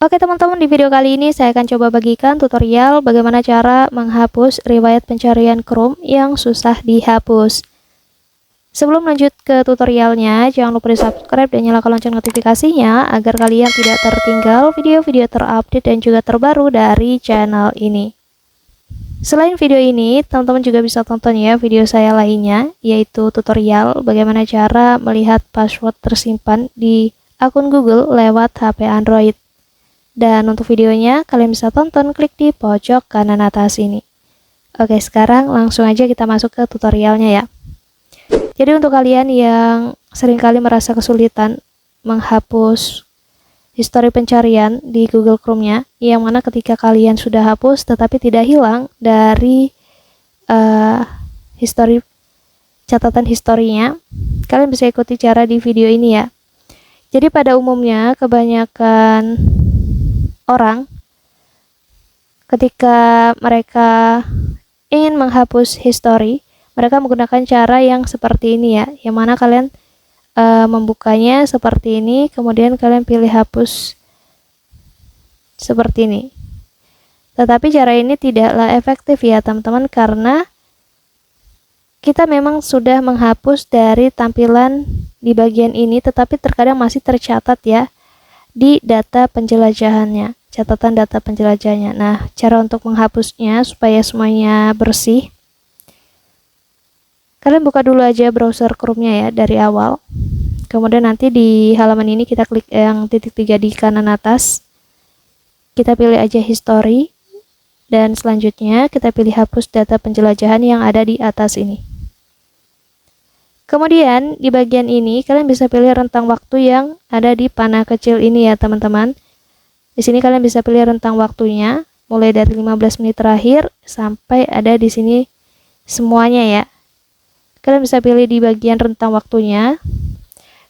Oke teman-teman, di video kali ini saya akan coba bagikan tutorial bagaimana cara menghapus riwayat pencarian Chrome yang susah dihapus. Sebelum lanjut ke tutorialnya, jangan lupa di subscribe dan nyalakan lonceng notifikasinya agar kalian tidak tertinggal video-video terupdate dan juga terbaru dari channel ini. Selain video ini, teman-teman juga bisa tonton ya video saya lainnya, yaitu tutorial bagaimana cara melihat password tersimpan di akun Google lewat HP Android. Dan untuk videonya, kalian bisa tonton klik di pojok kanan atas ini. Oke, sekarang langsung aja kita masuk ke tutorialnya ya. Jadi untuk kalian yang seringkali merasa kesulitan menghapus histori pencarian di Google Chrome-nya, yang mana ketika kalian sudah hapus tetapi tidak hilang dari catatan historinya, kalian bisa ikuti cara di video ini ya. Jadi pada umumnya kebanyakan orang ketika mereka ingin menghapus histori, mereka menggunakan cara yang seperti ini ya, yang mana kalian membukanya seperti ini, kemudian kalian pilih hapus seperti ini. Tetapi cara ini tidaklah efektif ya teman-teman, karena kita memang sudah menghapus dari tampilan di bagian ini, tetapi terkadang masih tercatat ya di data penjelajahannya, catatan data penjelajahannya. Nah, cara untuk menghapusnya supaya semuanya bersih, kalian buka dulu aja browser Chrome-nya ya dari awal. Kemudian nanti di halaman ini kita klik yang titik 3 di kanan atas. Kita pilih aja history, dan selanjutnya kita pilih hapus data penjelajahan yang ada di atas ini. Kemudian di bagian ini kalian bisa pilih rentang waktu yang ada di panah kecil ini ya teman-teman. Di sini kalian bisa pilih rentang waktunya mulai dari 15 menit terakhir sampai ada di sini semuanya ya. Kalian bisa pilih di bagian rentang waktunya.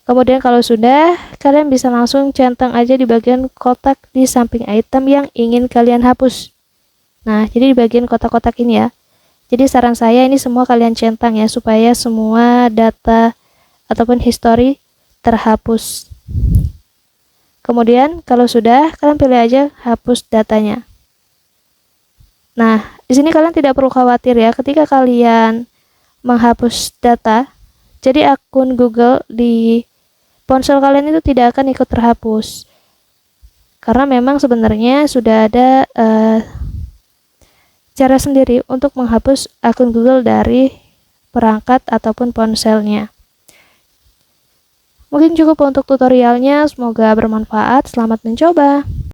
Kemudian kalau sudah, kalian bisa langsung centang aja di bagian kotak di samping item yang ingin kalian hapus. Nah, jadi di bagian kotak-kotak ini ya. Jadi saran saya ini semua kalian centang ya, supaya semua data ataupun history terhapus. Kemudian kalau sudah, kalian pilih aja hapus datanya. Nah, di sini kalian tidak perlu khawatir ya, ketika kalian menghapus data, jadi akun Google di ponsel kalian itu tidak akan ikut terhapus. Karena memang sebenarnya sudah ada cara sendiri untuk menghapus akun Google dari perangkat ataupun ponselnya. Mungkin cukup untuk tutorialnya, semoga bermanfaat. Selamat mencoba.